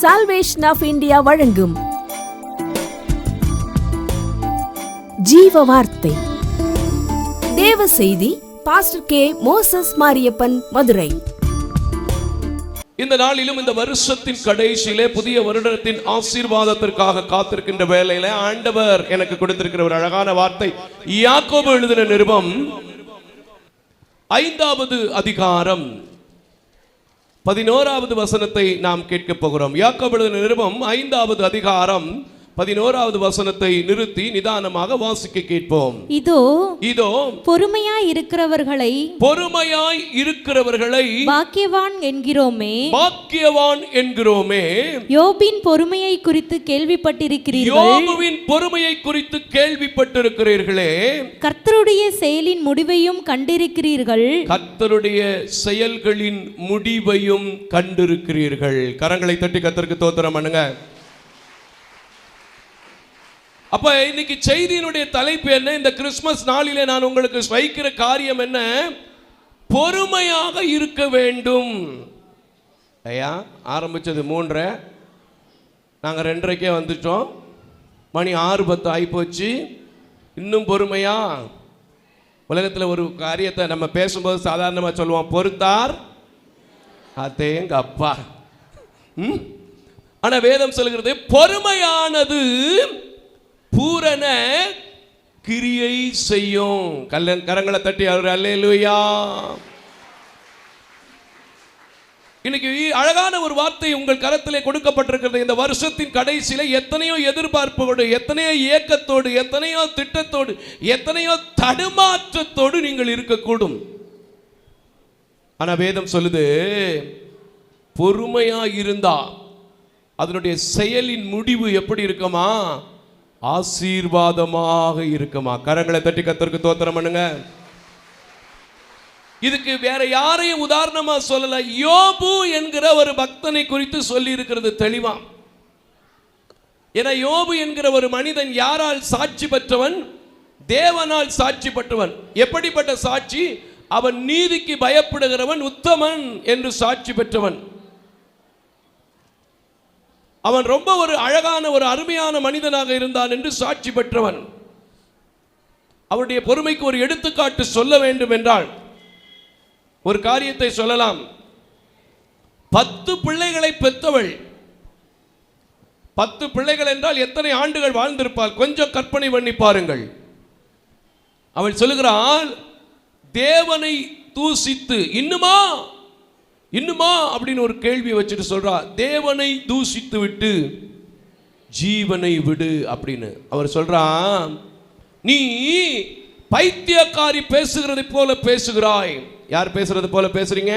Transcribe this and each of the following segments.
Salvation of India வழங்கும் ஜீவ வார்த்தை தேவ செய்தி. Pastor K. Moses Mariyappan, Madurai. இந்த நாளிலும் இந்த வருஷத்தின் கடைசியிலே புதிய வருடத்தின் ஆசீர்வாதத்திற்காக காத்திருக்கின்ற வேளையில ஆண்டவர் எனக்கு கொடுத்திருக்கிற ஒரு அழகான வார்த்தை. யாக்கோபு எழுதின நிருபம் 5வது அதிகாரம் 11வது வசனத்தை நாம் கேட்க போகிறோம். யாக்கோபு எழுதின நிருபம் 5வது அதிகாரம் 11வது வசனத்தை நிறுத்தி நிதானமாக வாசிக்க கேட்போம். இதோ பொறுமையாய் இருக்கிறவர்களை பாக்கியவான் என்கிறோமே. யோபின் பொறுமையை குறித்து கேள்விப்பட்டிருக்கிறீர்களே. கர்த்தருடைய செயலின் முடிவையும் கண்டிருக்கிறீர்கள். கரங்களை தட்டி கர்த்தருக்கு ஸ்தோத்திரம் பண்ணுங்க. அப்ப இன்னைக்கு செய்தியினுடைய தலைப்பு என்ன? இந்த கிறிஸ்துமஸ் நாளிலே நான் உங்களுக்கு வைக்கிற காரியம் என்ன? பொறுமையாக இருக்க வேண்டும். ஐயா, ஆரம்பிச்சது 3:30, நாங்கள் 2:30 வந்துட்டோம். மணி 6:10 ஆகிப்போச்சு. இன்னும் பொறுமையா? உலகத்தில் ஒரு காரியத்தை நம்ம பேசும்போது சாதாரணமாக சொல்லுவோம், பொறுத்தார் அதேங்க அப்பா. ஆனால் வேதம் சொல்கிறது பொறுமையானது பூரண கிரியை செய்யும். கரங்களை தட்டி அல்லேலூயா. இன்னைக்கு அழகான ஒரு வார்த்தை உங்கள் கரத்திலே கொடுக்கப்பட்டிருக்கிறது. இந்த வருஷத்தின் கடைசியில எத்தனையோ எதிர்பார்ப்போடு, எத்தனையோ ஏக்கத்தோடு, எத்தனையோ திட்டத்தோடு, எத்தனையோ தடுமாற்றத்தோடு நீங்கள் இருக்கக்கூடும். ஆனா வேதம் சொல்லுது, பொறுமையா இருந்தா அதனுடைய செயலின் முடிவு எப்படி இருக்குமா? ஆசீர்வாதமாக இருக்குமா? கரங்களை தட்டி கர்த்தருக்கு ஸ்தோத்திரம் பண்ணுங்க. இதுக்கு வேற யாரையும் உதாரணமா சொல்லல, யோபு என்கிற ஒரு பக்தனை குறித்து சொல்லி இருக்கிறது தெளிவா. ஏன்னா யோபு என்கிற ஒரு மனிதன் யாரால் சாட்சி பெற்றவன்? தேவனால் சாட்சி பெற்றவன். எப்படிப்பட்ட சாட்சி? அவன் நீதிக்கு பயப்படுகிறவன், உத்தமன் என்று சாட்சி பெற்றவன். அவன் ரொம்ப ஒரு அழகான ஒரு அருமையான மனிதனாக இருந்தான் என்று சாட்சி பெற்றவன். அவருடைய பொறுமைக்கு ஒரு எடுத்துக்காட்டு சொல்ல வேண்டும் என்றால் ஒரு காரியத்தை சொல்லலாம். 10 பிள்ளைகளை பெற்றவள். 10 பிள்ளைகள் என்றால் எத்தனை ஆண்டுகள் வாழ்ந்திருப்பாள்? கொஞ்சம் கற்பனை பண்ணி பாருங்கள். அவள் சொல்லுகிறாள், தேவனை தூசித்து இன்னுமா அப்படின்னு ஒரு கேள்வி வச்சுட்டு சொல்றா, தேவனை தூசித்து விட்டு ஜீவனை விடு அப்படின்னு. அவர் சொல்றான், நீ பைத்தியக்காரி பேசுகிறது போல பேசுகிறாய். யார் பேசுறது போல பேசுறீங்க?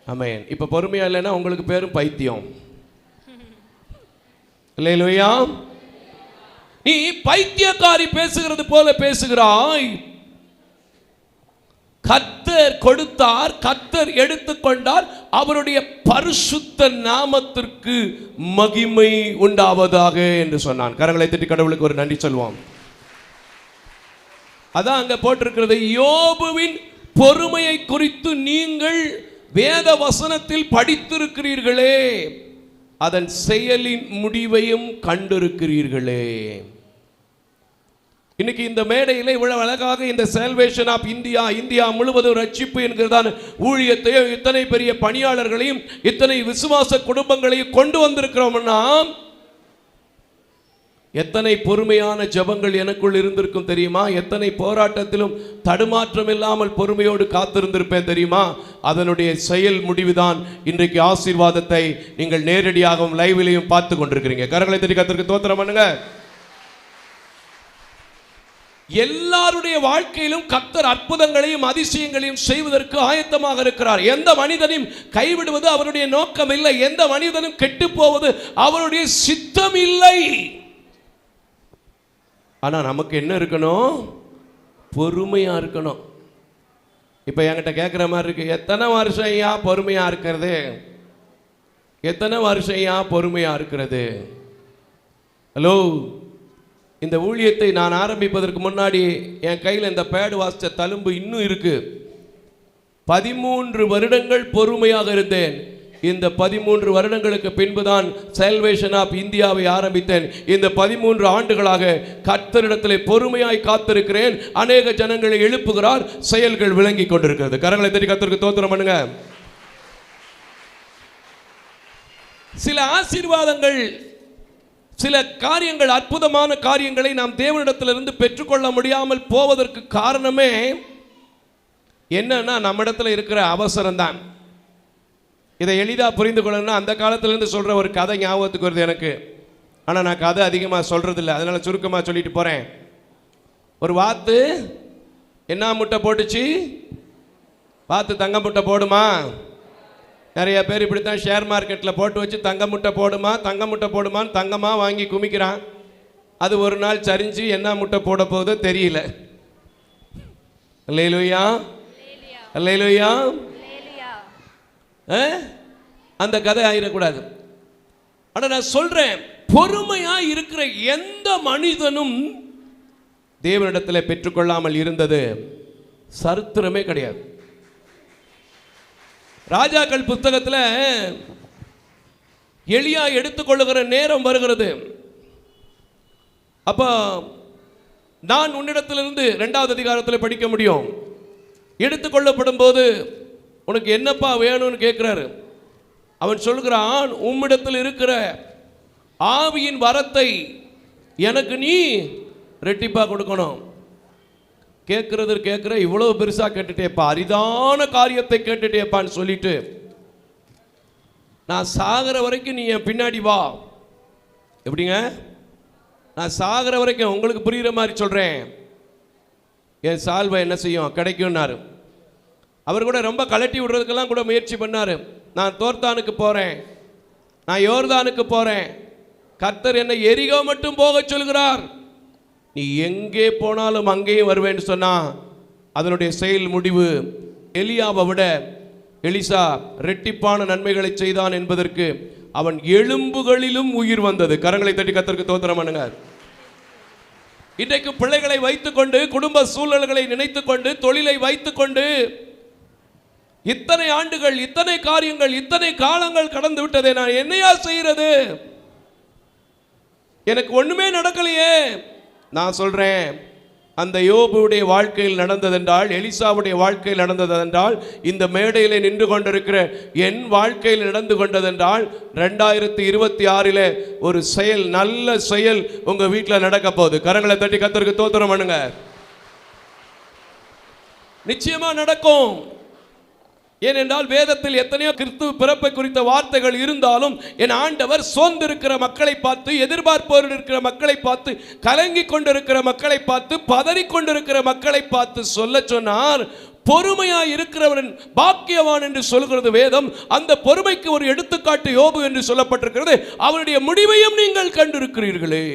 ஆமென். இப்ப பொறுமையா இல்லைன்னா உங்களுக்கு பேரும் பைத்தியம். அல்லேலூயா. நீ பைத்தியக்காரி பேசுகிறது போல பேசுகிறாய். கர்த்தர் கொடுத்தார், கர்த்தர் எடுத்துக்கொண்டார், அவருடைய பரிசுத்த நாமத்திற்கு மகிமை உண்டாவதாக என்று சொன்னான். கரங்களை தட்டி கடவுளுக்கு ஒரு நன்றி சொல்வோம். அதான் அங்க போட்டிருக்கிறது, யோபுவின் பொறுமையை குறித்து நீங்கள் வேத வசனத்தில் படித்திருக்கிறீர்களே, அதன் செயலின் முடிவையும் கண்டிருக்கிறீர்களே. இன்னைக்கு இந்த மேடையில் இவ்வளவு அழகாக இந்த சால்வேஷன் ஆஃப் இந்தியா முழுவதும் ரட்சிப்பு என்கிறதான ஊழியத்தையும், இத்தனை பெரிய பணியாளர்களையும், இத்தனை விசுவாச குடும்பங்களையும் கொண்டு வந்திருக்கிறோம்னா, எத்தனை பொறுமையான ஜெபங்கள் எனக்குள் இருந்திருக்கும் தெரியுமா? எத்தனை போராட்டத்திலும் தடுமாற்றம் இல்லாமல் பொறுமையோடு காத்திருந்திருப்பேன் தெரியுமா? அதனுடைய செயல் முடிவுதான் இன்றைக்கு ஆசீர்வாதத்தை நீங்கள் நேரடியாகவும் லைவிலையும் பார்த்து கொண்டிருக்கிறீங்க. கரங்களை தட்டி கர்த்தருக்கு ஸ்தோத்திரம் பண்ணுங்க. எல்லாருடைய வாழ்க்கையிலும் கர்த்தர் அற்புதங்களையும் அதிசயங்களையும் செய்வதற்கு ஆயத்தமாக இருக்கிறார். எந்த மனிதனையும் கைவிடுவது அவருடைய நோக்கம் இல்லை. எந்த மனிதனும் கெட்டு போவது அவருடைய சித்தம் இல்லை. ஆனா நமக்கு என்ன இருக்கணும்? பொறுமையா இருக்கணும். இப்ப என்கிட்ட கேட்கிற மாதிரி இருக்கு, எத்தனை வருஷம் ஐயா பொறுமையா இருக்கிறது? எத்தனை வருஷம் ஐயா பொறுமையா இருக்கிறது? ஹலோ, இந்த ஊழியத்தை நான் ஆரம்பிப்பதற்கு முன்னாடி என் கையில் இந்த பேடு வாசித்த தழும்பு இன்னும் இருக்கு. 13 வருடங்கள் பொறுமையாக இருந்தேன். இந்த 13 வருடங்களுக்கு பின்புதான் சால்வேஷன் ஆஃப் இந்தியாவை ஆரம்பித்தேன். இந்த 13 ஆண்டுகளாக கர்த்தரிடத்திலே பொறுமையாய் காத்திருக்கிறேன். அநேக ஜனங்களை எழுப்புகிறார், செயல்கள் விளங்கி கொண்டிருக்கிறது. கரங்களை தட்டி கர்த்தருக்கு ஸ்தோத்திரம் பண்ணுங்க. சில ஆசீர்வாதங்கள், சில காரியங்கள், அற்புதமான காரியங்களை நாம் தேவனிடத்திலிருந்து பெற்றுக்கொள்ள முடியாமல் போவதற்கு காரணமே என்னன்னா நம்மிடத்தில் இருக்கிற அவசரம் தான். இதை எளிதாக புரிந்து கொள்ளணும்னா அந்த காலத்திலேருந்து சொல்கிற ஒரு கதை ஞாபகத்துக்கு வருது எனக்கு. ஆனால் நான் கதை அதிகமாக சொல்கிறதில்ல, அதனால் சுருக்கமாக சொல்லிட்டு போகிறேன். ஒரு வாத்து என்ன முட்டை போட்டுச்சு? வாத்து தங்க முட்டை போடுமா? நிறைய பேர் இப்படி தான் ஷேர் மார்க்கெட்டில் போட்டு வச்சு தங்க முட்டை போடுமா தங்க முட்டை போடுமான்னு தங்கமாக வாங்கி குமிக்கிறான். அது ஒரு நாள் சரிஞ்சு என்ன முட்டை போட போகுதோ தெரியல. அல்லேலூயா, அல்லேலூயா. அந்த கதை ஆயிடக்கூடாது. ஆனால் நான் சொல்றேன், பொறுமையா இருக்கிற எந்த மனிதனும் தேவனிடத்தில் பெற்றுக்கொள்ளாமல் இருந்தது சரித்திரமே கிடையாது. ராஜாக்கள் புத்தகத்தில் எலியா எடுத்துக்கொள்ளுகிற நேரம் வருகிறது. அப்போ நான் உன்னிடத்திலிருந்து 2வது அதிகாரத்தில் படிக்க முடியும். எடுத்துக்கொள்ளப்படும் போது உனக்கு என்னப்பா வேணும்னு கேட்குறாரு. அவன் சொல்கிறான், உம்மிடத்தில் இருக்கிற ஆவியின் வரத்தை எனக்கு நீ ரெட்டிப்பா கொடுக்கணும். கேட்குற இவ்வளோ பெருசாக கேட்டுட்டேப்பா, அரிதான காரியத்தை கேட்டுட்டேப்பான்னு சொல்லிட்டு, நான் சாகிற வரைக்கும் நீ என் பின்னாடி வா. எப்படிங்க? நான் சாகிற வரைக்கும், உங்களுக்கு புரிகிற மாதிரி சொல்கிறேன், என் சால்வை என்ன செய்யும்? கிடைக்கும்னாரு. அவர் கூட ரொம்ப கலட்டி விடுறதுக்கெல்லாம் கூட முயற்சி பண்ணார். நான் தோர்த்தானுக்கு போகிறேன், நான் யோர்தானுக்கு போகிறேன், கர்த்தர் என்னை எரிகோ மட்டும் போக சொல்கிறார், நீ எங்கே போனாலும் அங்கேயும் வருவேன்னு சொன்னா, அதனுடைய செயல் முடிவு எலியாவை விட எலிசா ரெட்டிப்பான நன்மைகளை செய்தான் என்பதற்கு அவன் எலும்புகளிலும் உயிர் வந்தது. கரங்களை தட்டி கர்த்தருக்கு ஸ்தோத்திரம் பண்ணுங்க. இன்றைக்கு பிள்ளைகளை வைத்துக்கொண்டு, குடும்ப சூழல்களை நினைத்துக்கொண்டு, தொழிலை வைத்துக்கொண்டு இத்தனை ஆண்டுகள், இத்தனை காரியங்கள், இத்தனை காலங்கள் கடந்து விட்டதே, நான் என்னையா செய்யறது? எனக்கு ஒண்ணுமே நடக்கலையே. நான் சொல்றேன், அந்த யோபுடைய வாழ்க்கையில் நடந்ததென்றால், எலிசாவுடைய வாழ்க்கையில் நடந்ததென்றால், இந்த மேடையில் நின்று கொண்டிருக்கிற என் வாழ்க்கையில் நடந்து கொண்டதென்றால், 2026 ஒரு செயல், நல்ல செயல் உங்க வீட்டில் நடக்க போகுது. கரங்களை தட்டி கர்த்தருக்கு ஸ்தோத்திரம் பண்ணுங்க. நிச்சயமா நடக்கும். ஏனென்றால் வேதத்தில் எத்தனையோ கிறிஸ்துவ பிறப்பை குறித்த வார்த்தைகள் இருந்தாலும், என் ஆண்டவர் சோர்ந்திருக்கிற மக்களை பார்த்து, எதிர்பார்ப்போடு இருக்கிற மக்களை பார்த்து, கலங்கி கொண்டிருக்கிற மக்களை பார்த்து, பதறிக்கொண்டிருக்கிற மக்களை பார்த்து சொல்ல சொன்னார், பொறுமையாய் இருக்கிறவன் பாக்கியவான் என்று சொல்கிறது வேதம். அந்த பொறுமைக்கு ஒரு எடுத்துக்காட்டு யோபு என்று சொல்லப்பட்டிருக்கிறது. அவருடைய முடிவையும் நீங்கள் கண்டிருக்கிறீர்களே.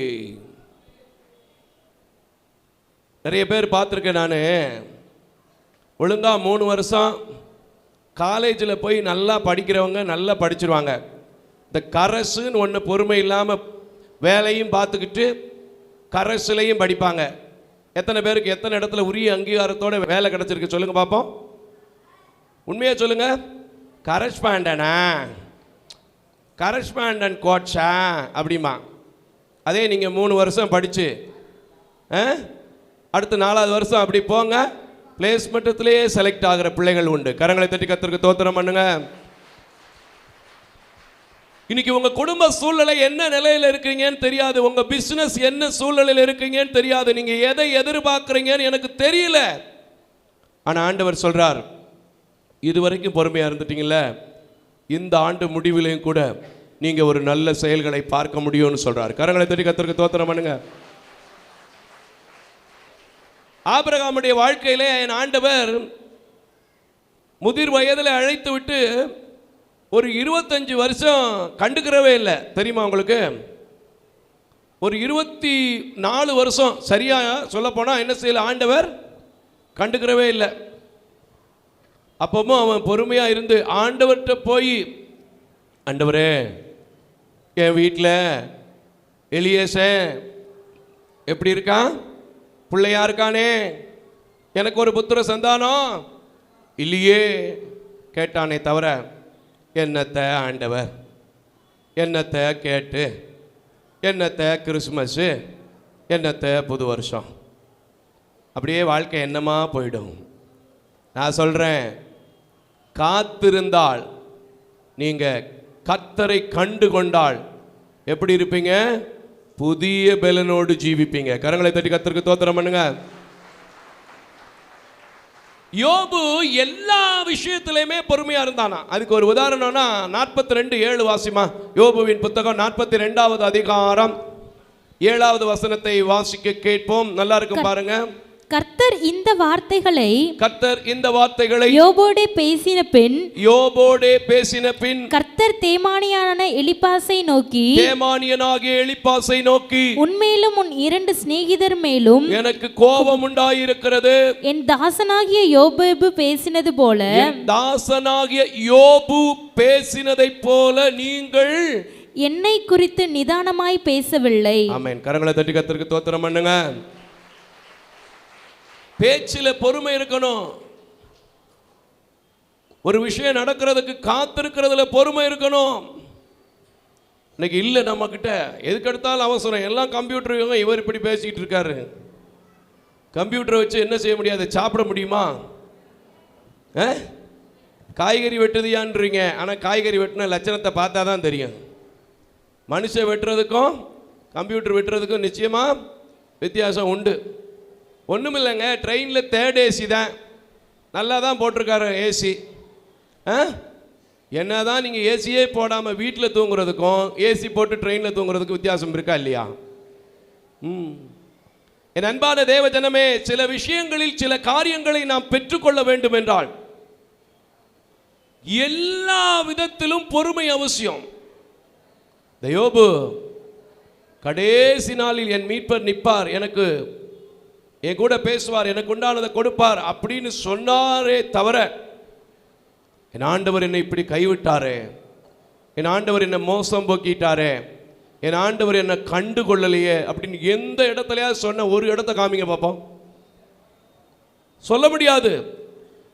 நிறைய பேர் பார்த்துருக்கேன் நான், ஒழுங்கா 3 வருஷம் காலேஜில் போய் நல்லா படிக்கிறவங்க நல்லா படிச்சிருவாங்க. இந்த கரசுன்னு ஒன்று பொறுமை இல்லாமல் வேலையும் பார்த்துக்கிட்டு கரசுலையும் படிப்பாங்க. எத்தனை பேருக்கு எத்தனை இடத்துல உரிய அங்கீகாரத்தோட வேலை கிடச்சிருக்கு சொல்லுங்கள் பார்ப்போம். உண்மையாக சொல்லுங்கள். கரஸ்பாண்டனா, கரஸ்பாண்டன் கோட்ஸா அப்படிமா. அதே நீங்கள் 3 வருஷம் படித்து அடுத்து 4வது வருஷம் அப்படி போங்க, பிளேஸ்மெண்ட்லேயே செலக்ட் ஆகிற பிள்ளைகள் உண்டு. கரங்களை தட்டி கர்த்தருக்கு ஸ்தோத்திரம் பண்ணுங்க. இன்னைக்கு உங்க குடும்ப சூழ்நிலை என்ன நிலையில் இருக்கீங்கன்னு தெரியாது, உங்க பிசினஸ் என்ன சூழ்நிலையில் இருக்கீங்கன்னு தெரியாது, நீங்க எதை எதிர்பார்க்குறீங்கன்னு எனக்கு தெரியல. ஆனா ஆண்டவர் சொல்றார், இதுவரைக்கும் பொறுமையா இருந்துட்டீங்கல்ல, இந்த ஆண்டு முடிவிலையும் கூட நீங்க ஒரு நல்ல செயல்களை பார்க்க முடியும்னு சொல்றார். கரங்களை தட்டி கர்த்தருக்கு ஸ்தோத்திரம் பண்ணுங்க. ஆபிரகாமுடைய வாழ்க்கையிலே என் ஆண்டவர் முதிர் வயதில் அழைத்து விட்டு ஒரு 25 வருஷம் கண்டுக்கிறவே இல்லை. தெரியுமா உங்களுக்கு? ஒரு 24 வருஷம் சரியா சொல்ல போனால் என்ன செய்யல, ஆண்டவர் கண்டுக்கிறவே இல்லை. அப்பவும் அவன் பொறுமையாக இருந்து ஆண்டவர்கிட்ட போய், ஆண்டவரே என் வீட்டில் எலியேசன் எப்படி இருக்கான்? பிள்ளையா இருக்கானே, எனக்கு ஒரு புத்திர சந்தானம் இல்லையே கேட்டானே தவிர என்னத்தை ஆண்டவர், என்னத்தை கேட்டு, என்னத்தை கிறிஸ்மஸ்ஸு, என்னத்தை புது வருஷம், அப்படியே வாழ்க்கை என்னமா போயிடும். நான் சொல்கிறேன், காத்திருந்தால், நீங்கள் கர்த்தரை கண்டு கொண்டால் எப்படி இருப்பீங்க? புதிய பலனோடு ஜீவிப்பீங்க. கரங்களை தட்டி கர்த்தருக்கு ஸ்தோத்திரம் பண்ணுங்க. யோபு எல்லா விஷயத்திலையுமே பொறுமையா இருந்தானா. அதுக்கு ஒரு உதாரணம்னா 42:7 வாசிமா. யோபுவின் புத்தகம் 42வது அதிகாரம் 7வது வசனத்தை வாசிக்க கேட்போம். நல்லா இருக்கும் பாருங்க. கர்த்தர் இந்த வார்த்தைகளை யோபோடே பேசின பின் கர்த்தர் தேமானியனாகிய எலிப்பாசை நோக்கி உன்மேலும் உன் 2 சிநேகிதர் மேலும் எனக்கு கோபம் உண்டாயிருக்கிறது. என் தாசனாகிய யோபு பேசினது போல, தாசனாகிய யோபு பேசினதைப் போல நீங்கள் என்னை குறித்து நிதானமாய் பேசவில்லை. ஆமென். கரங்களை தட்டி கர்த்தருக்கு ஸ்தோத்திரம் பண்ணுங்க. பேச்சில பொறுமை இருக்கணும். ஒரு விஷயம் நடக்கிறதுக்கு காத்திருக்கிறதுல பொறுமை இருக்கணும். இன்னைக்கு இல்லை நம்ம கிட்ட, எதுக்கு எடுத்தாலும் அவசரம். எல்லாம் கம்ப்யூட்டர். இவர் இப்படி பேசிக்கிட்டு இருக்காரு. கம்ப்யூட்டரை வச்சு என்ன செய்ய முடியாது? சாப்பிட முடியுமா? காய்கறி வெட்டுதியான்றீங்க. ஆனால் காய்கறி வெட்டின லட்சணத்தை பார்த்தா தான் தெரியும். மனுஷன் வெட்டுறதுக்கும் கம்ப்யூட்டர் வெட்டுறதுக்கும் நிச்சயமாக வித்தியாசம் உண்டு. ஒன்றும் இல்லைங்க, ட்ரெயினில் 3rd ஏசி தான், நல்லா தான் போட்டிருக்காரு ஏசி. என்ன தான் நீங்கள் ஏசியே போடாமல் வீட்டில் தூங்குறதுக்கும் ஏசி போட்டு ட்ரெயினில் தூங்குறதுக்கும் வித்தியாசம் இருக்கா இல்லையா? என் அன்பான தேவ ஜனமே, சில விஷயங்களில் சில காரியங்களை நாம் பெற்றுக்கொள்ள வேண்டும் என்றால் எல்லா விதத்திலும் பொறுமை அவசியம். யோபு கடைசி நாளில் என் மீட்பர் நிற்பார், எனக்கு என் கூட பேசுவார், எனக்கு உண்டானதை கொடுப்பார் அப்படின்னு சொன்னாரே தவிர, என் ஆண்டவர் என்னை இப்படி கைவிட்டாரே, என் ஆண்டவர் என்னை மோசம் போக்கிட்டாரே, என் ஆண்டவர் என்னை கண்டு கொள்ளலையே அப்படின்னு எந்த இடத்துலயாவது சொன்ன ஒரு இடத்த காமிங்க பார்ப்போம். சொல்ல முடியாது.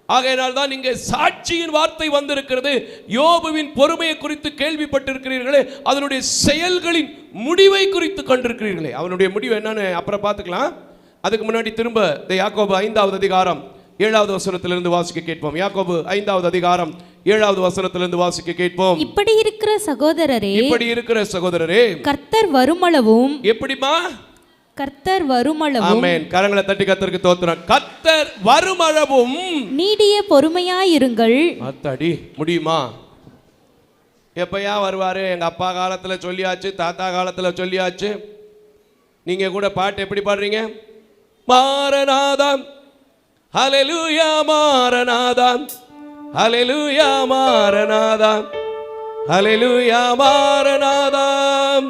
ஆகையினால் தான் இங்கே சாட்சியின் வார்த்தை வந்திருக்கிறது. யோபுவின் பொறுமையை குறித்து கேள்விப்பட்டிருக்கிறீர்களே, அதனுடைய செயல்களின் முடிவை குறித்து கண்டிருக்கிறீர்களே. அவனுடைய முடிவு என்னன்னு அப்புறம் பார்த்துக்கலாம். அதுக்கு முன்னாடி திரும்ப யாக்கோபு 5வது அதிகாரம் 7வது வசனத்திலிருந்து வாசிக்க கேட்போம். யாக்கோபு 5வது அதிகாரம் 7வது வசனத்திலிருந்து வாசிக்க கேட்போம். இப்படி இருக்கிற சகோதரரே, கர்த்தர் வருமளவும். எப்படிமா? கர்த்தர் வருமளவும். ஆமென். கரங்களை தட்டி கர்த்தருக்கு ஸ்தோத்திரம். கர்த்தர் வருமளவும் நீடிய பொறுமையாயிருங்கள். அத்தடி முடியுமா? எப்பயா வருவாரு? எங்க அப்பா காலத்துல சொல்லியாச்சு, தாத்தா காலத்துல சொல்லியாச்சு. நீங்க கூட பாட்டு எப்படி பாடுறீங்க? மாரநாதம் ஹல்லேலூயா, மாரநாதம் ஹல்லேலூயா, மாரநாதம் ஹல்லேலூயா, மாரநாதம்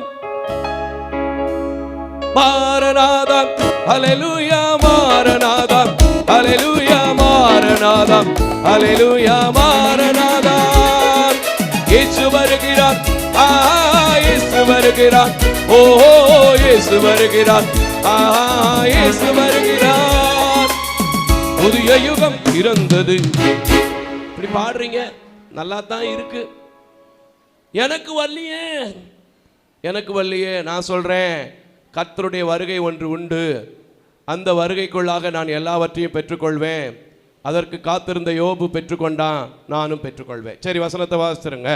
மாரநாதம் ஹல்லேலூயா, மாரநாதம் ஹல்லேலூயா, மாரநாதம் ஹல்லேலூயா, மாரநாதம். இயேசு வருகிறார், இயேசு வருகிறார், ஓ இயேசு வருகிறார், இயேசு வருகிறார். புதிய யுகம் பிறந்தது. இப்படி பாடுறீங்க, நல்லா தான் இருக்கு. எனக்கு வரலையே. நான் சொல்றேன், கர்த்தருடைய வருகை ஒன்று உண்டு. அந்த வருகைக்குள்ளாக நான் எல்லாவற்றையும் பெற்றுக்கொள்வேன். அதற்கு காத்திருந்த யோபு பெற்றுக்கொண்டான், நானும் பெற்றுக்கொள்வேன். சரி, வசனத்தை வாசிச்சிருங்க.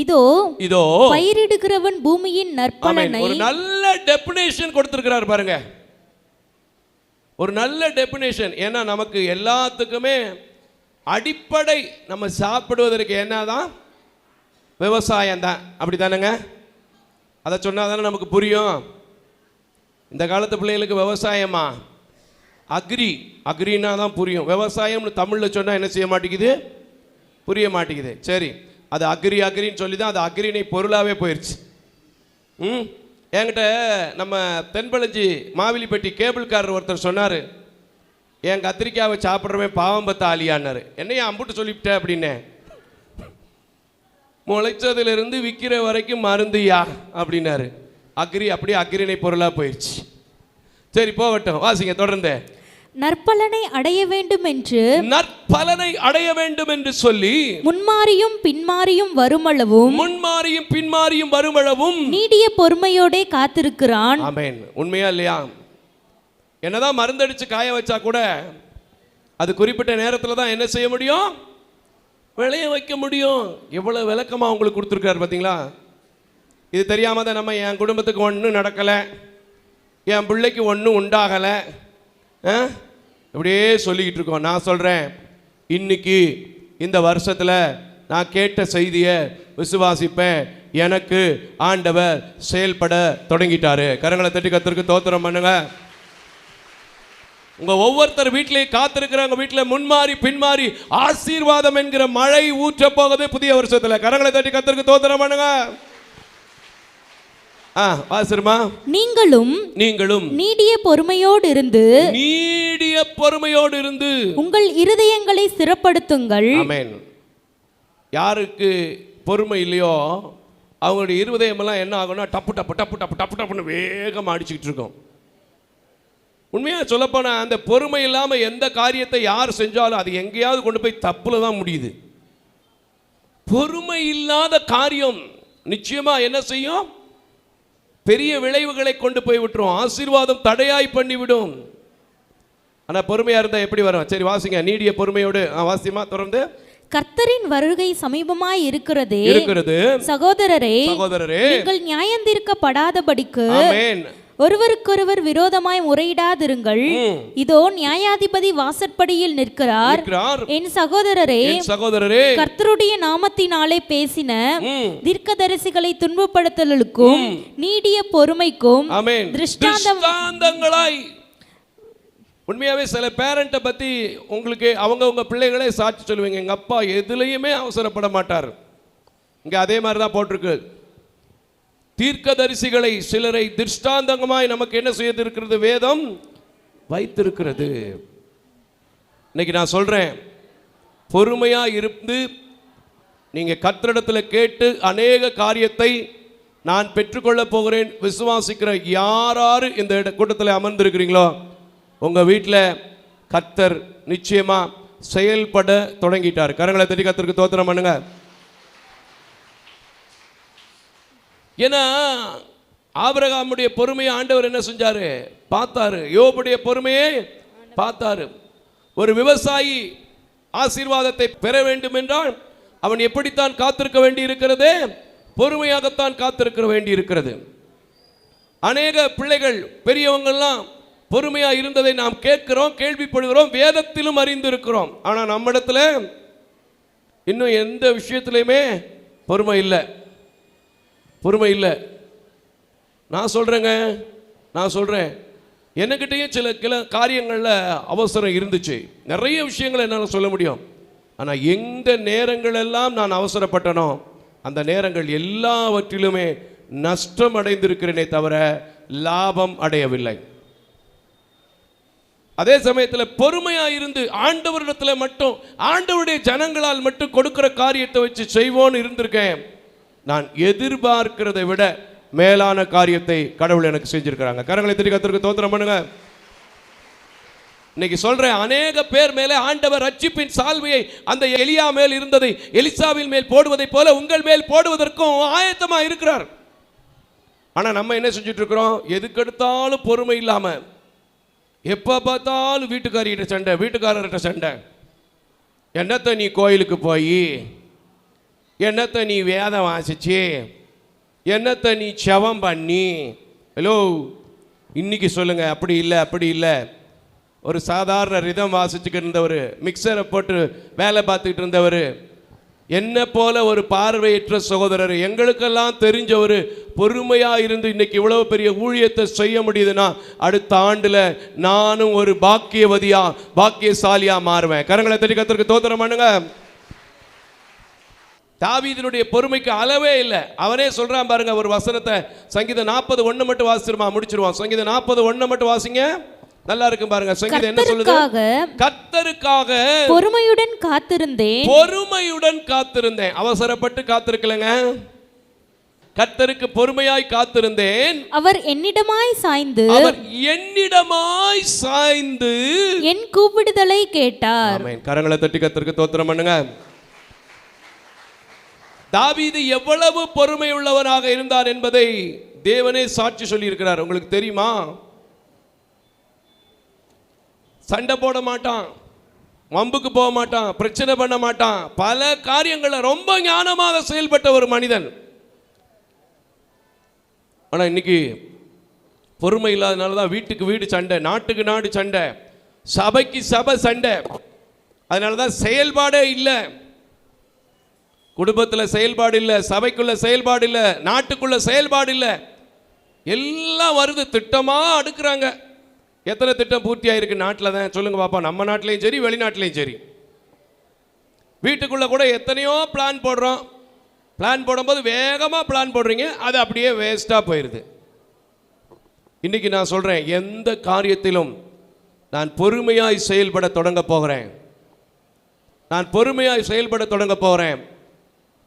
இதோ பயிரிடுகிறவன் பூமியின் நற்பலனை. ஒரு நல்ல டெபினேஷன் கொடுத்திருக்கிறார் பாருங்க, ஒரு நல்ல டெபினேஷன். ஏன்னா நமக்கு எல்லாத்துக்குமே அடிப்படை நம்ம சாப்பிடுவதற்கு என்னதான்? விவசாயம் தான். அப்படி தானேங்க? அதை சொன்னால் தானே நமக்கு புரியும். இந்த காலத்து பிள்ளைகளுக்கு விவசாயமா? அக்ரின்னா தான் புரியும். விவசாயம்னு தமிழில் சொன்னால் என்ன செய்ய மாட்டேங்குது? புரிய மாட்டேங்குது. சரி, அது அக்ரின்னு சொல்லி தான் அது அக்ரினை பொருளாகவே போயிடுச்சு. என்கிட்ட நம்ம தென்பழஞ்சி மாவிலிப்பட்டி கேபிள்காரர் ஒருத்தர் சொன்னார், என் கத்திரிக்காவை சாப்பிட்றவன் பாவம் பத்த ஆலியான்னாரு. என்னையா அம்புட்டு சொல்லிவிட்ட அப்படின்னே. முளைச்சதுலேருந்து விற்கிற வரைக்கும் மருந்துயா அப்படின்னாரு. அப்படியே அக்ரினை பொருளாக போயிடுச்சு. சரி, போகட்டும், வாசிங்க தொடர்ந்து. நற்பலனை அடைய வேண்டும் என்று நற்பலனை அடைய வேண்டும் என்று சொல்லி முன்மாறியும் பின்மாறியும் வருமளவும் முன்மாறியும் பின்மாறியும் வருமளவும் நீடிய பொறுமையோடே காத்திருக்கிறான். ஆமென். உண்மையா இல்லையா? என்னதான் மருந்தடிச்சு காய வச்சா கூட அது குறிப்பிட்ட நேரத்தில் தான் என்ன செய்ய முடியும்? விளைய வைக்க முடியும். எவ்வளவு விளக்கமா உங்களுக்கு கொடுத்துருக்காரு பார்த்தீங்களா? இது தெரியாம தான் நம்ம என் குடும்பத்துக்கு ஒன்றும் நடக்கலை, என் பிள்ளைக்கு ஒன்றும் உண்டாகலை, இப்படியே சொல்லிக்கிட்டு இருக்கோம். நான் சொல்கிறேன், இன்னைக்கு இந்த வருஷத்தில் நான் கேட்ட செய்தியை விசுவாசிப்பேன். எனக்கு ஆண்டவர் செயல்பட தொடங்கிட்டாரு. கரங்களை தட்டி கர்த்தருக்கு ஸ்தோத்திரம் பண்ணுங்க. உங்க ஒவ்வொருத்தர் வீட்டிலேயே காத்திருக்கிறவங்க வீட்டில் முன்மாறி பின்மாறி ஆசீர்வாதம் என்கிற மழை ஊற்ற போகுது புதிய வருஷத்தில். கரங்களை தட்டி கர்த்தருக்கு ஸ்தோத்திரம் பண்ணுங்க. நீங்களும் நீடிய பொறுமையோடு இருந்து உங்கள் இருதயங்களை ஸ்திரப்படுத்துங்கள். ஆமென். யாருக்கு பொறுமை இல்லையோ அவங்களுடைய இருதயம் எல்லாம் என்ன ஆகும்னா டப்பு டப்பு டப்பு டப்பு டப்பு டப்புன்னு வேகமாக அடிச்சுக்கிட்டு இருக்கும். உண்மையாக சொல்லப்போனா அந்த பொறுமை இல்லாமல் எந்த காரியத்தை யார் செஞ்சாலும் அது எங்கேயாவது கொண்டு போய் தப்புல தான் முடியுது. பொறுமை இல்லாத காரியம் நிச்சயமா என்ன செய்யும்? பெரிய விளைவுகளை கொண்டு போய் விட்டுரும். ஆசீர்வாதம் தடையாய் பண்ணிவிடும். ஆனா பொறுமையா இருந்தா எப்படி வரும்? சரி வாசிங்க, நீடிய பொறுமையோடு வாசிமா தொடர்ந்து. கர்த்தரின் வருகை சமீபமாய் இருக்கிறது. சகோதரரே நீங்கள் நியாயந்தீர்க்கப்படாதபடிக்கு ஒருவருக்கொருவர் விரோதமாய் முறையிடாதிருங்கள். இதோ நியாயாதிபதி வாசற்படியில் நிற்கிறார். என் சகோதரரே கர்த்தருடைய நாமத்தினாலே பேசின தீர்க்கதரிசிகளை துன்பப்படுத்தலுக்கும் நீடிய பொறுமைக்கும் திருஷ்டாந்தங்களாய். உண்மையாவே சில பேரண்ட்டை பத்தி உங்களுக்கு உங்க பிள்ளைகளே சாட்சி சொல்லுவீங்க, எங்க அப்பா எதுலையுமே அவசரப்பட மாட்டார். இங்க அதே மாதிரி தான் போட்டிருக்கு. தீர்க்கதரிசிகளை சிலரை திருஷ்டாந்தங்கமாய் நமக்கு என்ன செய்திருக்கிறது? வேதம் வைத்திருக்கிறது. இன்னைக்கு நான் சொல்றேன், பொறுமையா இருந்து நீங்க கர்த்தரிடத்தில் கேட்டு அநேக காரியத்தை நான் பெற்றுக்கொள்ள போகிறேன் விசுவாசிக்கிற யாராரு இந்த கூட்டத்தில் அமர்ந்திருக்கிறீங்களோ உங்க வீட்டில் கர்த்தர் நிச்சயமா செயல்பட தொடங்கிட்டார். கரங்களை தட்டி கர்த்தருக்கு ஸ்தோத்திரம் பண்ணுங்க. ஏன்னா ஆபிரகாமுடைய பொறுமையை ஆண்டவர் என்ன செஞ்சாரு? பார்த்தாரு. யோபுடைய பொறுமையை பார்த்தாரு. ஒரு விவசாயி ஆசீர்வாதத்தை பெற வேண்டும் என்றால் அவன் எப்படித்தான் காத்திருக்க வேண்டி இருக்கிறது? பொறுமையாகத்தான் காத்திருக்க வேண்டி இருக்கிறது. அநேக பிள்ளைகள் பெரியவங்கெல்லாம் பொறுமையா இருந்ததை நாம் கேட்கிறோம், கேள்விப்படுகிறோம், வேதத்திலும் அறிந்திருக்கிறோம். ஆனா நம்மிடத்துல இன்னும் எந்த விஷயத்திலையுமே பொறுமை இல்லை. நான் சொல்றேன் என்னகிட்டயும் சில காரியங்களில் அவசரம் இருந்துச்சு. நிறைய விஷயங்களை என்னால் சொல்ல முடியும். ஆனால் எந்த நேரங்கள் எல்லாம் நான் அவசரப்பட்டனோ அந்த நேரங்கள் எல்லாவற்றிலுமே நஷ்டம் அடைந்திருக்கிறேனே தவிர லாபம் அடையவில்லை. அதே சமயத்தில் பொறுமையாக இருந்து ஆண்டவரிடத்தில் மட்டும் ஆண்டவருடைய ஜனங்களால் மட்டும் கொடுக்கிற காரியத்தை வச்சு செய்வோன்னு இருந்திருக்கேன். நான் எதிர்பார்க்கிறதை விட மேலான காரியத்தை கடவுள் எனக்கு செஞ்சிருக்கிறாங்க. கரங்களை தட்டி கர்த்தருக்கு ஸ்தோத்திரம் பண்ணுங்க. இன்னைக்கு சொல்றேன், அநேக பேர் மேலே ஆண்டவர் ரட்சிப்பின் சால்வையை அந்த எலியா மேல் இருந்ததை எலிசாவின் மேல் போடுவதை போல உங்கள் மேல் போடுவதற்கும் ஆயத்தமா இருக்கிறார். ஆனா நம்ம என்ன செஞ்சுட்டு இருக்கிறோம்? எதுக்கெடுத்தாலும் பொறுமை இல்லாம எப்ப பார்த்தாலும் வீட்டுக்காரர்கிட்ட சண்டை. என்னத்தை நீ கோயிலுக்கு போய், என்னத்தை நீ வேதம் வாசிச்சு, என்னத்தை நீ செவம் பண்ணி. ஹலோ, இன்னைக்கு சொல்லுங்க, அப்படி இல்லை. ஒரு சாதாரண ரிதம் வாசிச்சுக்கிட்டு இருந்தவர், மிக்சரை போட்டு வேலை பார்த்துக்கிட்டு இருந்தவர், என்ன போல ஒரு பார்வையற்ற சகோதரர், எங்களுக்கெல்லாம் தெரிஞ்சவர் பொறுமையாக இருந்து இன்னைக்கு இவ்வளவு பெரிய ஊழியத்தை செய்ய முடியுதுன்னா அடுத்த ஆண்டில் நானும் ஒரு பாக்கியசாலியா மாறுவேன். கரங்களை தட்டி கர்த்தருக்கு ஸ்தோத்திரம் பண்ணுங்க. தாவீதினுடைய பொறுமைக்கு அளவே இல்லை. அவனே சொல்றான் பாருங்க ஒரு வசனத்தை, சங்கீதம் 40:1 மட்டும் வாசிச்சிருமா முடிச்சிருவான். சங்கீதம் 40:1 மட்டும் வாசிங்க, நல்லா இருக்கும் பாருங்க. சங்கீதம் என்ன சொல்லுது? கர்த்தருக்காக பொறுமையுடன் காத்திருந்தேன். அவசரப்பட்டு காத்திருக்கலங்க. கர்த்தருக்கு பொறுமையாய் காத்திருந்தேன். அவர் என்னிடமாய் சாய்ந்து என் கூப்பிடுதலை கேட்டார். ஆமென். கரங்களை தட்டி கர்த்தருக்கு ஸ்தோத்திரம் பண்ணுங்க. தாவீது எவ்வளவு பொறுமை உள்ளவனாக இருந்தான் என்பதை தேவனே சாட்சி சொல்லி இருக்கிறார். உங்களுக்கு தெரியுமா? சண்டை போட மாட்டான், வம்புக்கு போக மாட்டான், பிரச்சனை பண்ண மாட்டான். பல காரியங்களை ரொம்ப ஞானமாக செயல்பட்ட ஒரு மனிதன். ஆனால் இன்னைக்கு பொறுமை இல்லாதனால தான் வீட்டுக்கு வீடு சண்டை, நாட்டுக்கு நாடு சண்டை, சபைக்கு சபை சண்டை. அதனால தான் செயல்பாடே இல்லை. குடும்பத்தில் செயல்பாடு இல்லை, சபைக்குள்ள செயல்பாடு இல்லை, நாட்டுக்குள்ள செயல்பாடு இல்லை. எல்லாம் வருது, திட்டமாக அடுக்குறாங்க. எத்தனை திட்டம் பூர்த்தி ஆயிருக்கு நாட்டில் தான் சொல்லுங்க பாப்பா. நம்ம நாட்டிலையும் சரி, வெளிநாட்டிலையும் சரி. வீட்டுக்குள்ள கூட எத்தனையோ பிளான் போடுறோம். பிளான் போடும்போது வேகமாக பிளான் போடுறீங்க, அது அப்படியே வேஸ்ட்டாக போயிடுது. இன்னைக்கு நான் சொல்கிறேன், எந்த காரியத்திலும் நான் பொறுமையாய் செயல்பட தொடங்க போகிறேன். நான் பொறுமையாய் செயல்பட தொடங்க போகிறேன்.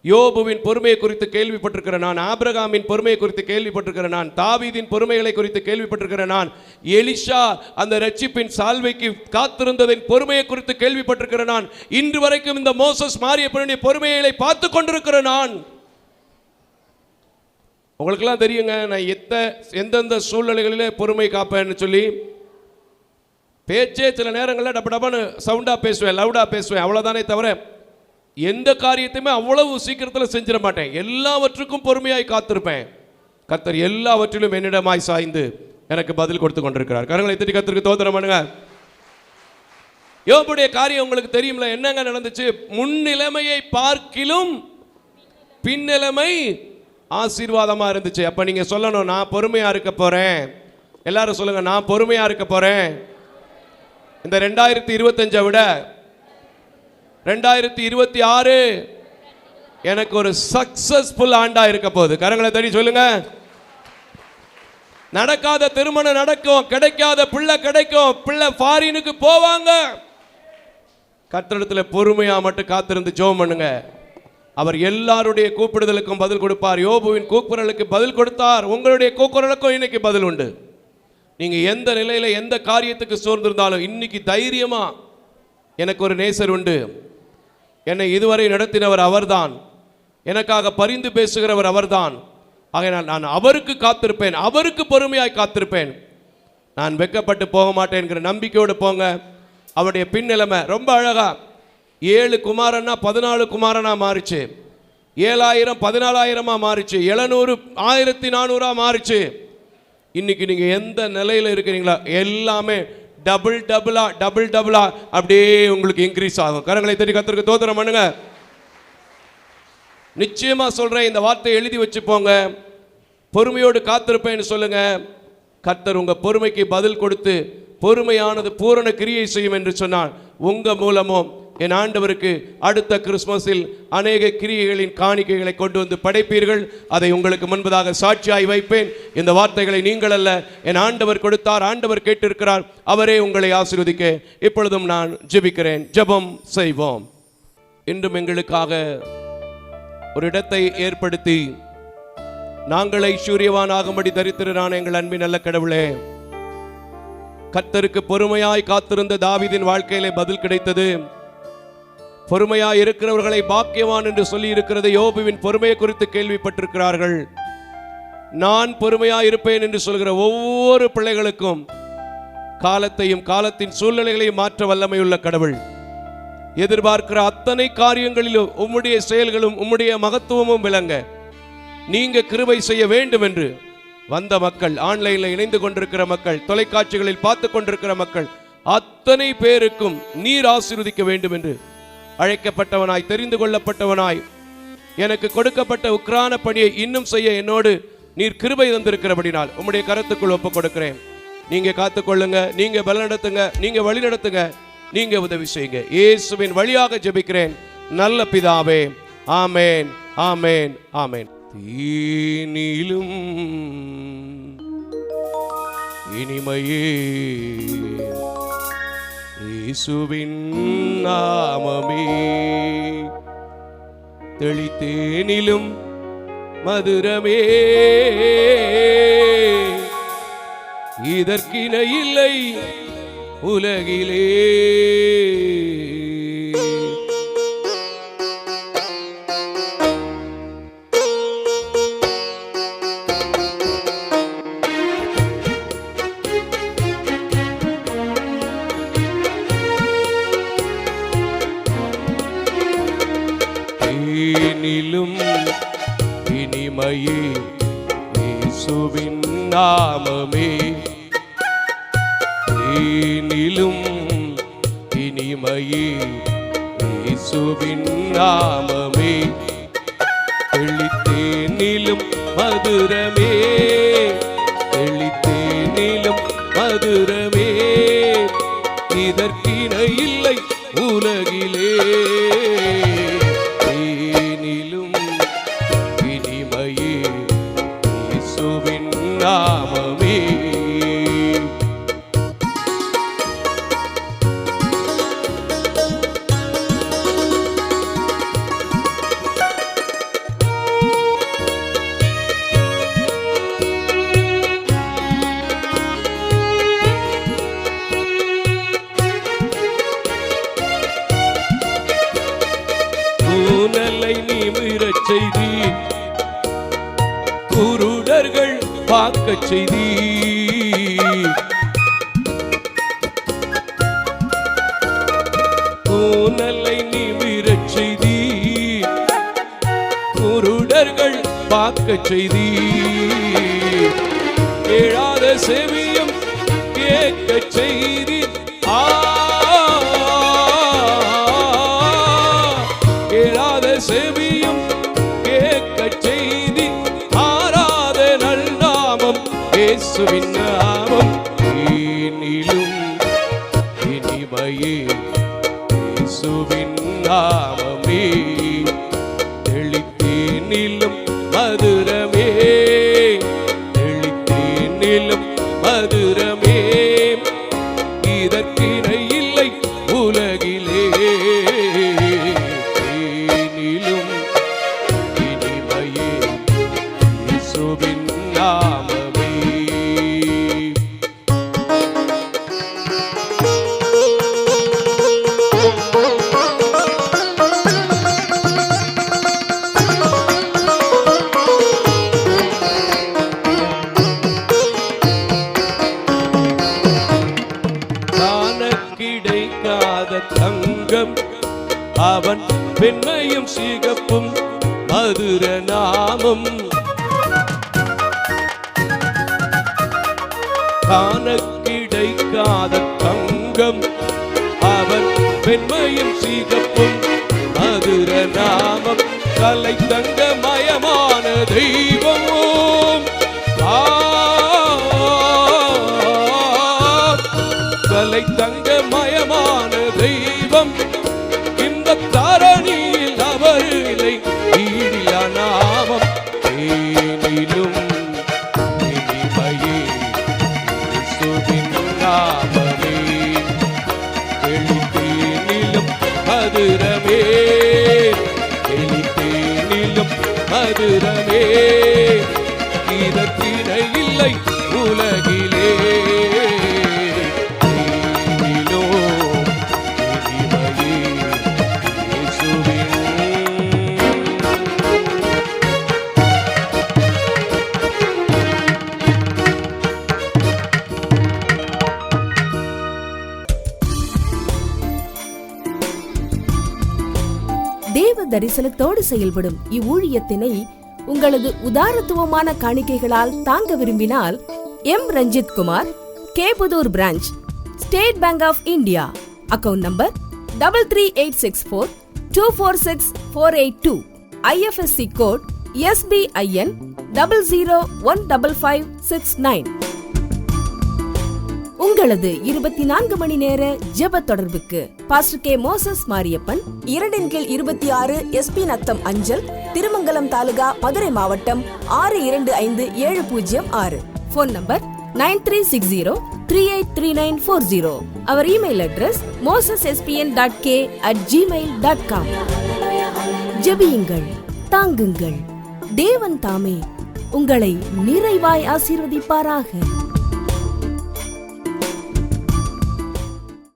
யோபுவின் பொறுமையை குறித்து கேள்விப்பட்டிருக்கிறேன் நான். ஆபிரகாமின் பொறுமையை குறித்து கேள்விப்பட்டிருக்கிறேன் நான். தாவீதின் பொறுமைகளை குறித்து கேள்விப்பட்டிருக்கிறேன் நான். எலிஷா அந்த ரட்சிப்பின் சால்வைக்கு காத்திருந்ததின் பொறுமையை குறித்து கேள்விப்பட்டிருக்கிறேன் நான். இன்று வரைக்கும் இந்த மோசஸ் மாரியப்பனுடைய பொறுமைகளை பார்த்து கொண்டிருக்கிறேன் நான். உங்களுக்கெல்லாம் தெரியுங்க, நான் எந்தெந்த சூழ்நிலைகளிலே பொறுமை காப்பேன்னு சொல்லி. பேச்சே சில நேரங்களில் டப்பு டப்பான்னு சவுண்டாக பேசுவேன், லவுடாக பேசுவேன், அவ்வளோதானே தவிர எந்த காரியத்தையுமே அவ்வளவு சீக்கிரத்தில் செஞ்சிட மாட்டேன். எல்லாவற்றுக்கும் பொறுமையாய் காத்திருப்பேன். கர்த்தர் எல்லாவற்றிலும் என்னிடமாய் சாய்ந்து எனக்கு பதில் கொடுத்து கொண்டிருக்கிறார். கரங்களை தட்டி கர்த்தருக்கு ஸ்தோத்திரம் பண்ணுங்க. யோபுடைய காரியம் உங்களுக்கு தெரியும்ல, என்னங்க நடந்துச்சு? முன்னிலைமையை பார்க்கிலும் பின்னிலைமை ஆசீர்வாதமா இருந்துச்சு. அப்ப நீங்க சொல்லணும், நான் பொறுமையா இருக்க போறேன். எல்லாரும் சொல்லுங்க, நான் பொறுமையா இருக்க போறேன். இந்த 2025 விட 2026 எனக்கு ஒரு சக்சஸ்ஃபுல் ஆண்டா இருக்க போகுது. கரங்களை தட்டி சொல்லுங்க. நடக்காத திருமணம் நடக்கும், கிடைக்காத பிள்ளை கிடைக்கும், பிள்ளை ஃபாரினுக்கு போவாங்க. கர்த்தரிடத்தில் பொறுமையா மட்டும் காத்திருந்து ஜெபம் பண்ணுங்க. அவர் எல்லாருடைய கூப்பிடுதலுக்கும் பதில் கொடுப்பார். யோபுவின் கூக்குரலுக்கு பதில் கொடுத்தார். உங்களுடைய கூக்குரலுக்கும் இன்னைக்கு பதில் உண்டு. நீங்க எந்த நிலையில எந்த காரியத்துக்கு சோர்ந்திருந்தாலும் இன்னைக்கு தைரியமா, எனக்கு ஒரு நேசர் உண்டு, என்னை இதுவரை நடத்தினவர் அவர்தான், எனக்காக பரிந்து பேசுகிறவர் அவர்தான், ஆகையால் நான் அவருக்கு காத்திருப்பேன், அவருக்கு பொறுமையாய் காத்திருப்பேன், நான் வெட்கப்பட்டு போக மாட்டேன் என்கிற நம்பிக்கையோடு போங்க. அவருடைய பின்னிலைமை ரொம்ப அழகா. 7 குமாரன்னா 14 குமாரனா மாறிச்சு, 7000 14,000 மாறிச்சு, 700 1400 மாறிச்சு. இன்னைக்கு நீங்க எந்த நிலையில இருக்கிறீங்களா, எல்லாமே டபுள் டபுளா அப்படியே உங்களுக்கு இன்க்ரீஸ் ஆகும். கரங்களை தட்டி கர்த்தருக்கு ஸ்தோத்திரம் பண்ணுங்க. நிச்சயமா சொல்றேன், இந்த வார்த்தையை எழுதி வச்சு போங்க. பொறுமையோடு காத்திருப்பேன்னு சொல்லுங்க. கர்த்தர் உங்க பொறுமைக்கு பதில் கொடுத்து பொறுமையானது பூரண கிரியை செய்யும் என்று சொன்னான். உங்க மூலமும் என் ஆண்டவருக்கு அடுத்த கிறிஸ்மஸில் அநேக கிரியைகளின் காணிக்கைகளை கொண்டு வந்து படைப்பீர்கள். அதை உங்களுக்கு முன்பதாக சாட்சியாய் வைப்பேன். இந்த வார்த்தைகளை நீங்கள் அல்ல, என் ஆண்டவர் கொடுத்தார், ஆண்டவர் கேட்டிருக்கிறார். அவரே உங்களை ஆசீர்வதிக்க இப்பொழுதும் நான் ஜெபிக்கிறேன். ஜெபம் செய்வோம். இன்றும் எங்களுக்காக ஒரு இடத்தை ஏற்படுத்தி நாங்கள் ஐஸ்வர்யவான் ஆகும்படி தரித்திரான எங்கள் அன்பின் நல்ல கடவுளே, கர்த்தருக்கு பொறுமையாய் காத்திருந்த தாவீதின் வாழ்க்கையிலே பதில் கிடைத்தது. பொறுமையாய் இருக்கிறவர்களை பாக்கியவான் என்று சொல்லி இருக்கிறது. யோபுவின் பொறுமையை குறித்து கேள்விப்பட்டிருக்கிறார்கள். நான் பொறுமையாய் இருப்பேன் என்று சொல்கிற ஒவ்வொரு பிள்ளைகளுக்கும் காலத்தையும் காலத்தின் சூழ்நிலைகளையும் மாற்ற வல்லமையுள்ள கடவுள். எதிர்பார்க்கிற அத்தனை காரியங்களிலும் உம்முடைய செயல்களும் உம்முடைய மகத்துவமும் விளங்க நீங்க கிருபை செய்ய வேண்டும் என்று வந்த மக்கள், ஆன்லைனில் இணைந்து கொண்டிருக்கிற மக்கள், தொலைக்காட்சிகளில் பார்த்து கொண்டிருக்கிற மக்கள் அத்தனை பேருக்கும் நீர் ஆசீர்வதிக்க வேண்டும் என்று அழைக்கப்பட்டவனாய், தெரிந்து கொள்ளப்பட்டவனாய், எனக்கு கொடுக்கப்பட்ட உக்ரான பணியை இன்னும் செய்ய என்னோடு நீர் கிருபை தந்திருக்கிறபடினால் உம்முடைய கரத்துக்குள் ஒப்புக் கொடுக்கிறேன். நீங்க காத்துக்கொள்ளுங்க, நீங்க பல நடத்துங்க, நீங்க வழி நடத்துங்க, நீங்க உதவி செய்யுங்க. இயேசுவின் வழியாக ஜெபிக்கிறேன் நல்ல பிதாவே. ஆமேன், ஆமேன், ஆமேன். தீனிலும் இனிமையே இயேசுவின் நாமமே, தெளித்தேனிலும் மதுரமே, இதற்கிணை இல்லை உலகிலே. தேனிலும் இனிமையே இயேசுவின் நாமமே, தேனிலும் இனிமையே இயேசுவின் நாமமே, தெளித்தேனிலும் மதுரமே, தெளித்தேனிலும் மதுரமே, இதற்கிணை இல்லை உலகிலே. தேனிலும் இனிமையே இயேசுவின் நாமமே. ஊனலை நிமிரச் செய்தி, குருடர்கள் பார்க்கச் செய்தி, ஊனலை நிமிரச் செய்தி, குருடர்கள் பார்க்கச் செய்தி, கேளாத செவியும் கேட்கச் செய்தி, கேளாத செவியும் கேட்கச் செய்தி, ஆராத நல் நாமம் இயேசுவின் நாமம். தேனிலும் இனிமையே இயேசுவின் நாமமே, தெளித்தேனிலும் மதுரமே, தெளித்தேனிலும் மதுரமே, இதற்கிணை இல்லை உலகிலே. தேனிலும் இனிமையே இயேசுவின் நாமமே. கிடைக்காத தங்கம் அவன் பெண்மையும் சிகப்பும் மதுர நாமம், காண கிடைக்காத தங்கம் அவன் பெண்மையும் சிகப்பும் மதுர நாமம், கலை தங்க மயமான தெய்வமும் கலை தங்க மயமான தெய்வம், இந்த தரணியில் அவரில்லை ஈடிலா நாமம். தேனிலும் இனிமையே இயேசுவின் நாமமே, தெளித்தேனிலும் மதுரமே, தெளித்தேனிலும் மதுரமே, இதற்கிணை இல்லை உலகிலே. தேவ தரிசனத்தோடு செயல்படும் இவ்வூழியத்தினை உங்களது உதாரத்துவமான காணிக்கைகளால் தாங்க விரும்பினால் M Ranjith Kumar, Kepudur branch, State Bank of India, account number 3386424648, IFSC code SBIN 00155569. உங்களது 24 மணி நேர ஜெப தொடர்புக்கு pastor K Moses Mariyappan, 2/26 SP Natham அஞ்சல், திருமங்கலம் தாலுகா, மதுரை மாவட்டம் 625706. Phone number 9360383940. அவர் இமெயில் அட்ரஸ் mosespn.k@gmail.com. ஜெபியுங்கள், தாங்குங்கள், தேவன் தாமே உங்களை நிறைவாய் ஆசீர்வதிப்பாராக.